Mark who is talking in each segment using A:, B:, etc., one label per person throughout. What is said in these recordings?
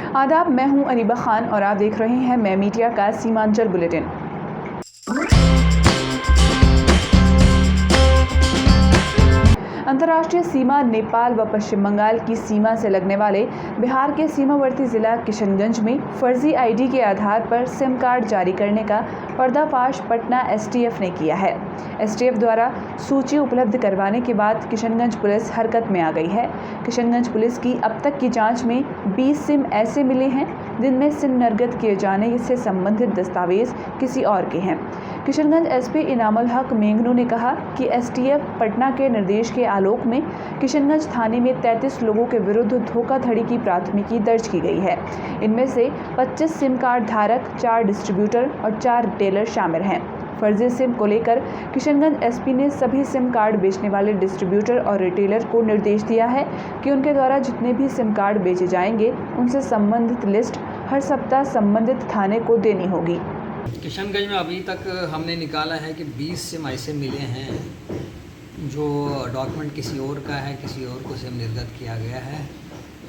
A: आदाब, मैं हूं अनीबा खान और आप देख रहे हैं मैं मीडिया का सीमांचल बुलेटिन। अंतर्राष्ट्रीय सीमा नेपाल व पश्चिम बंगाल की सीमा से लगने वाले बिहार के सीमावर्ती जिला किशनगंज में फर्जी आईडी के आधार पर सिम कार्ड जारी करने का पर्दाफाश पटना एसटीएफ ने किया है। एसटीएफ द्वारा सूची उपलब्ध करवाने के बाद किशनगंज पुलिस हरकत में आ गई है। किशनगंज पुलिस की अब तक की जांच में 20 सिम ऐसे मिले हैं जिनमें सिम निर्गत किए जाने से संबंधित दस्तावेज किसी और के हैं। किशनगंज एसपी इनामुल हक मेंगनू ने कहा कि एसटीएफ पटना के निर्देश के आलोक में किशनगंज थाने में 33 लोगों के विरुद्ध धोखाधड़ी की प्राथमिकी दर्ज की गई है। इनमें से 25 सिम कार्ड धारक, 4 डिस्ट्रीब्यूटर और 4 रिटेलर शामिल हैं। फर्जी सिम को लेकर किशनगंज एसपी ने सभी सिम कार्ड बेचने वाले डिस्ट्रीब्यूटर और रिटेलर को निर्देश दिया है कि उनके द्वारा जितने भी सिम कार्ड बेचे जाएंगे उनसे संबंधित लिस्ट हर सप्ताह संबंधित थाने को देनी होगी।
B: किशनगंज में अभी तक हमने निकाला है कि 20 सिम ऐसे मिले हैं जो डॉक्यूमेंट किसी और का है, किसी और को सिम निर्गत किया गया है।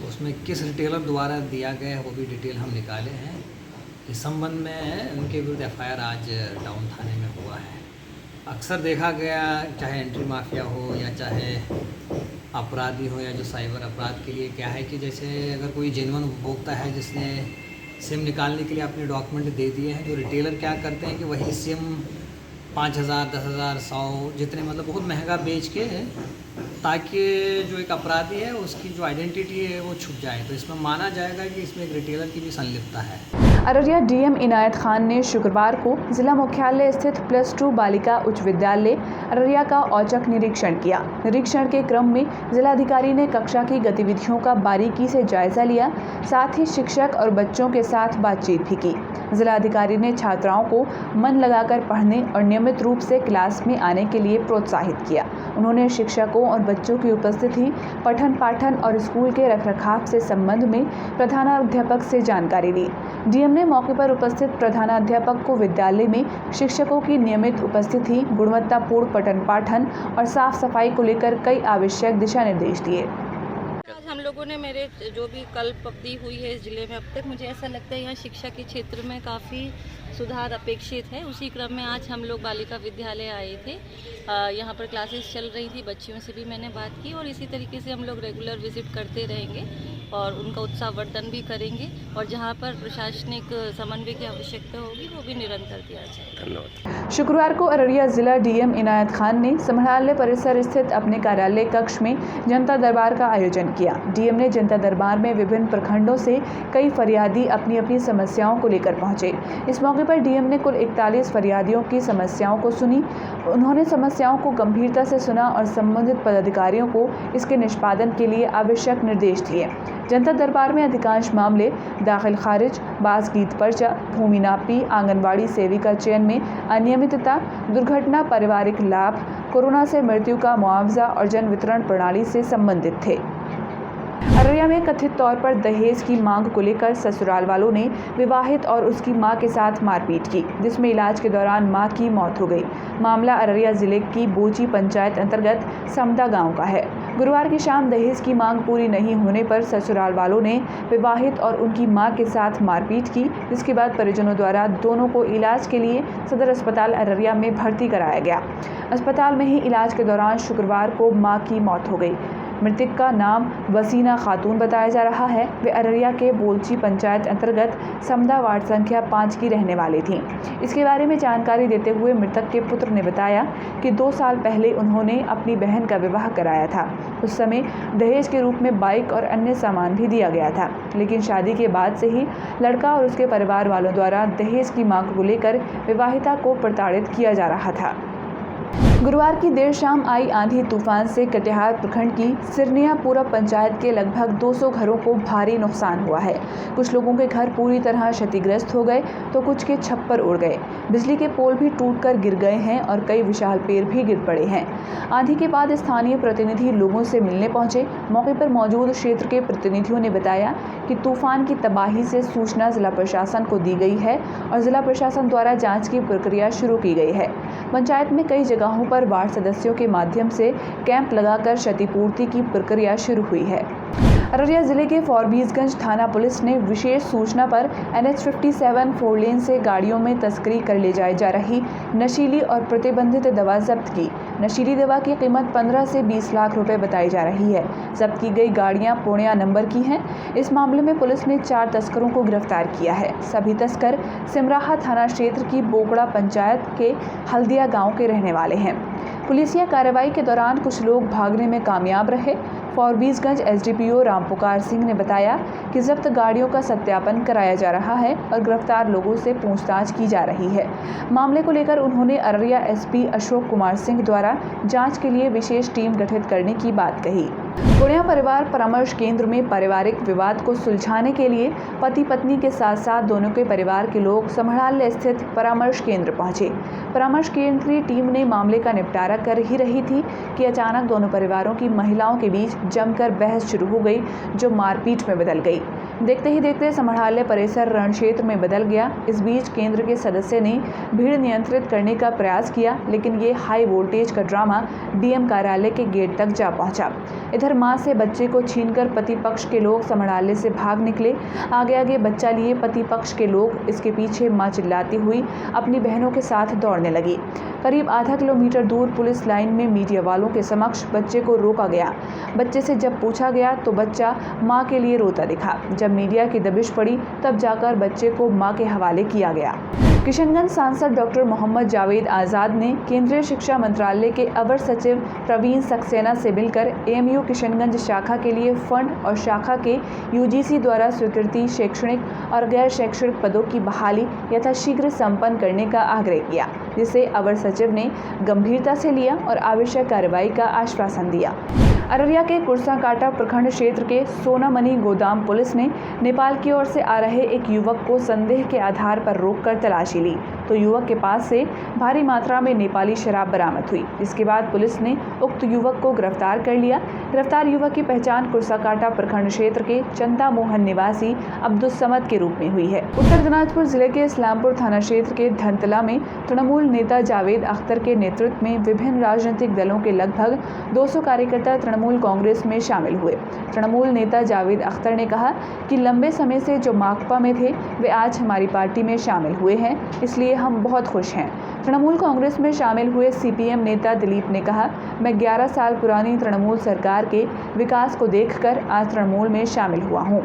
B: उसमें किस रिटेलर द्वारा दिया गया है वो भी डिटेल हम निकाले हैं। इस संबंध में उनके विरुद्ध एफआईआर आज टाउन थाने में हुआ है। अक्सर देखा गया, चाहे एंट्री माफिया हो या चाहे अपराधी हो या जो साइबर अपराध के लिए क्या है कि जैसे अगर कोई जेन्युइन उपभोक्ता है जिसने सिम निकालने के लिए अपने डॉक्यूमेंट दे दिए हैं, तो रिटेलर क्या करते हैं कि वही सिम 5,000, 10,000, 100 जितने मतलब बहुत महंगा बेच के ताकि जो एक अपराधी है उसकी जो आइडेंटिटी है वो छुप जाए। तो इसमें माना जाएगा कि इसमें एक रिटेलर की भी संलिप्तता है।
A: अररिया डीएम इनायत खान ने शुक्रवार को जिला मुख्यालय स्थित +2 बालिका उच्च विद्यालय अररिया का औचक निरीक्षण किया। निरीक्षण के क्रम में जिलाधिकारी ने कक्षा की गतिविधियों का बारीकी से जायजा लिया, साथ ही शिक्षक और बच्चों के साथ बातचीत भी की। जिलाधिकारी ने छात्राओं को मन लगाकर पढ़ने और नियमित रूप से क्लास में आने के लिए प्रोत्साहित किया। उन्होंने शिक्षकों और बच्चों की उपस्थिति, पठन पाठन और स्कूल के रखरखाव से संबंध में प्रधानाध्यापक से जानकारी ली। डीएम ने मौके पर उपस्थित प्रधानाध्यापक को विद्यालय में शिक्षकों की नियमित उपस्थिति, गुणवत्तापूर्ण पठन पाठन और साफ सफाई को लेकर कई आवश्यक दिशा निर्देश दिए।
C: हम लोगों ने मेरे जो भी कल्पलब्धि हुई है इस जिले में अब तक, मुझे ऐसा लगता है यहाँ शिक्षा के क्षेत्र में काफ़ी सुधार अपेक्षित है। उसी क्रम में आज हम लोग बालिका विद्यालय आए थे। यहाँ पर क्लासेस चल रही थी, बच्चियों से भी मैंने बात की और इसी तरीके से हम लोग रेगुलर विजिट करते रहेंगे और उनका उत्साहवर्धन भी करेंगे और जहाँ पर प्रशासनिक समन्वय की आवश्यकता होगी वो भी निरंतर दिया जाएगा।
B: धन्यवाद।
A: शुक्रवार को अररिया जिला डीएम इनायत खान ने समाहरणालय परिसर स्थित अपने कार्यालय कक्ष में जनता दरबार का आयोजन किया। डीएम ने जनता दरबार में विभिन्न प्रखंडों से कई फरियादी अपनी अपनी समस्याओं को लेकर पहुंचे। इस मौके पर डीएम ने कुल 41 फरियादियों की समस्याओं को सुनी। उन्होंने समस्याओं को गंभीरता से सुना और संबंधित पदाधिकारियों को इसके निष्पादन के लिए आवश्यक निर्देश दिए। जनता दरबार में अधिकांश मामले दाखिल खारिज, बास गीत पर्चा, भूमि नापी, आंगनबाड़ी सेविका चयन में अनियमितता, दुर्घटना, पारिवारिक लाभ, कोरोना से मृत्यु का मुआवजा और जन वितरण प्रणाली से संबंधित थे। अररिया में कथित तौर पर दहेज की मांग को लेकर ससुराल वालों ने विवाहित और उसकी मां के साथ मारपीट की, जिसमें इलाज के दौरान मां की मौत हो गई। मामला अररिया जिले की बोची पंचायत अंतर्गत समदा गांव का है। गुरुवार की शाम दहेज की मांग पूरी नहीं होने पर ससुराल वालों ने विवाहित और उनकी मां के साथ मारपीट की, जिसके बाद परिजनों द्वारा दोनों को इलाज के लिए सदर अस्पताल अररिया में भर्ती कराया गया। अस्पताल में ही इलाज के दौरान शुक्रवार को मां की मौत हो गई। मृतक का नाम वसीना खातून बताया जा रहा है। वे अररिया के बोलची पंचायत अंतर्गत समदा वार्ड संख्या 5 की रहने वाली थीं। इसके बारे में जानकारी देते हुए मृतक के पुत्र ने बताया कि 2 साल पहले उन्होंने अपनी बहन का विवाह कराया था। उस समय दहेज के रूप में बाइक और अन्य सामान भी दिया गया था, लेकिन शादी के बाद से ही लड़का और उसके परिवार वालों द्वारा दहेज की मांग को लेकर विवाहिता को प्रताड़ित किया जा रहा था। गुरुवार की देर शाम आई आंधी तूफान से कटिहार प्रखंड की सिरनिया पूरब पंचायत के लगभग 200 घरों को भारी नुकसान हुआ है। कुछ लोगों के घर पूरी तरह क्षतिग्रस्त हो गए तो कुछ के छप्पर उड़ गए। बिजली के पोल भी टूटकर गिर गए हैं और कई विशाल पेड़ भी गिर पड़े हैं। आंधी के बाद स्थानीय प्रतिनिधि लोगों से मिलने पहुंचे। मौके पर मौजूद क्षेत्र के प्रतिनिधियों ने बताया कि तूफान की तबाही से सूचना जिला प्रशासन को दी गई है और जिला प्रशासन द्वारा जाँच की प्रक्रिया शुरू की गई है। पंचायत में कई जगहों पर वार्ड सदस्यों के माध्यम से कैंप लगाकर क्षतिपूर्ति की प्रक्रिया शुरू हुई है। अररिया जिले के फॉरबिसगंज थाना पुलिस ने विशेष सूचना पर NH 57 4 लेन से गाड़ियों में तस्करी कर ले जाई जा रही नशीली और प्रतिबंधित दवा जब्त की। नशीली दवा की कीमत 15 से 20 लाख रुपए बताई जा रही है। जब्त की गई गाड़ियां पूर्णिया नंबर की हैं। इस मामले में पुलिस ने 4 तस्करों को गिरफ्तार किया है। सभी तस्कर सिमराहा थाना क्षेत्र की बोकड़ा पंचायत के हल्दिया गाँव के रहने वाले हैं। पुलिसिया कार्रवाई के दौरान कुछ लोग भागने में कामयाब रहे। फॉरबिसगंज SDPO रामपुकार सिंह ने बताया कि जब्त गाड़ियों का सत्यापन कराया जा रहा है और गिरफ्तार लोगों से पूछताछ की जा रही है। मामले को लेकर उन्होंने अररिया SP अशोक कुमार सिंह द्वारा जांच के लिए विशेष टीम गठित करने की बात कही। पूर्णिया परिवार परामर्श केंद्र में पारिवारिक विवाद को सुलझाने के लिए पति पत्नी के साथ साथ दोनों के परिवार के लोग समढ़ाल्य स्थित परामर्श केंद्र पहुंचे। परामर्श केंद्र की टीम ने मामले का निपटारा कर ही रही थी कि अचानक दोनों परिवारों की महिलाओं के बीच जमकर बहस शुरू हो गई, जो मारपीट में बदल गई। देखते ही देखते समढ़ाल्य परिसर रण क्षेत्र में बदल गया। इस बीच केंद्र के सदस्य ने भीड़ नियंत्रित करने का प्रयास किया, लेकिन ये हाई वोल्टेज का ड्रामा DM कार्यालय के गेट तक जा पहुंचा। इधर मां से बच्चे को छीनकर पति पक्ष के लोग समढ़ाल्य से भाग निकले। आगे आगे बच्चा लिए पति पक्ष के लोग, इसके पीछे मां चिल्लाती हुई अपनी बहनों के साथ दौड़ने लगी। करीब आधा किलोमीटर दूर पुलिस लाइन में मीडिया वालों के समक्ष बच्चे को रोका गया। बच्चे से जब पूछा गया तो बच्चा मां के लिए रोता दिखा। जब मीडिया की दबिश पड़ी तब जाकर बच्चे को मां के हवाले किया गया। किशनगंज सांसद डॉक्टर मोहम्मद जावेद आज़ाद ने केंद्रीय शिक्षा मंत्रालय के अवर सचिव प्रवीण सक्सेना से मिलकर AMU किशनगंज शाखा के लिए फंड और शाखा के UGC द्वारा स्वीकृति शैक्षणिक और गैर शैक्षणिक पदों की बहाली यथाशीघ्र संपन्न करने का आग्रह किया, जिसे अवर सचिव ने गंभीरता से लिया और आवश्यक कार्रवाई का आश्वासन दिया। अररिया के कुर्साकांटा प्रखंड क्षेत्र के सोनामणि गोदाम पुलिस ने नेपाल की ओर से आ रहे एक युवक को संदेह के आधार पर रोककर तलाशी ली, तो युवक के पास से भारी मात्रा में नेपाली शराब बरामद हुई। जिसके बाद पुलिस ने उक्त युवक को गिरफ्तार कर लिया। गिरफ्तार युवक की पहचान कुर्साकांटा प्रखंड क्षेत्र के चंदा मोहन निवासी अब्दुल समद के रूप में हुई है। उत्तर दिनाजपुर जिले के इस्लामपुर थाना क्षेत्र के धनतला में तृणमूल नेता जावेद अख्तर के नेतृत्व में विभिन्न राजनीतिक दलों के लगभग 200 कार्यकर्ता तृणमूल कांग्रेस में शामिल हुए। तृणमूल नेता जावेद अख्तर ने कहा कि लंबे समय से जो माकपा में थे वे आज हमारी पार्टी में शामिल हुए हैं, इसलिए हम बहुत खुश हैं। तृणमूल कांग्रेस में शामिल हुए CPM नेता दिलीप ने कहा, मैं 11 साल पुरानी तृणमूल सरकार के विकास को देखकर आज तृणमूल में शामिल हुआ हूं।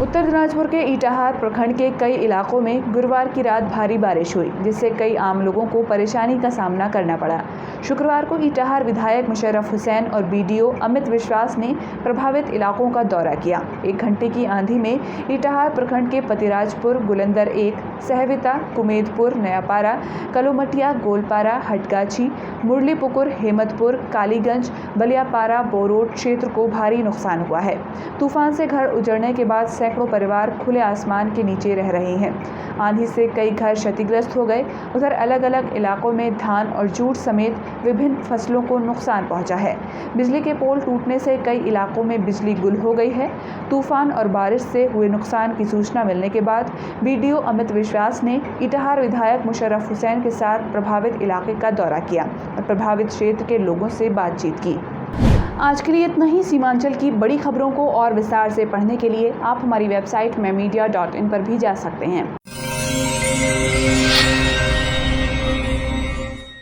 A: उत्तर दिनाजपुर के इटाहार प्रखंड के कई इलाकों में गुरुवार की रात भारी बारिश हुई, जिससे कई आम लोगों को परेशानी का सामना करना पड़ा। शुक्रवार को इटाहार विधायक मुशर्रफ हुसैन और BDO अमित विश्वास ने प्रभावित इलाकों का दौरा किया। 1 घंटे की आंधी में इटाहार प्रखंड के पतिराजपुर, गुलंदर 1, सहविता, कुमेदपुर, नयापारा, कलोमटिया, गोलपारा, हटगाछी, मुरलीपुकुर, हेमतपुर, कालीगंज, बलियापारा, बोरोट क्षेत्र को भारी नुकसान हुआ है। तूफान से घर उजड़ने के बाद सैकड़ों परिवार खुले आसमान के नीचे रह रहे हैं। आंधी से कई घर क्षतिग्रस्त हो गए। उधर अलग अलग इलाकों में धान और जूट समेत विभिन्न फसलों को नुकसान पहुंचा है। बिजली के पोल टूटने से कई इलाकों में बिजली गुल हो गई है। तूफान और बारिश से हुए नुकसान की सूचना मिलने के बाद BDO अमित विश्वास ने इटाहार विधायक मुशर्रफ हुसैन के साथ प्रभावित इलाके का दौरा किया और प्रभावित क्षेत्र के लोगों से बातचीत की। आज के लिए इतना ही। सीमांचल की बड़ी खबरों को और विस्तार से पढ़ने के लिए आप हमारी वेबसाइट mymedia.in पर भी जा सकते हैं।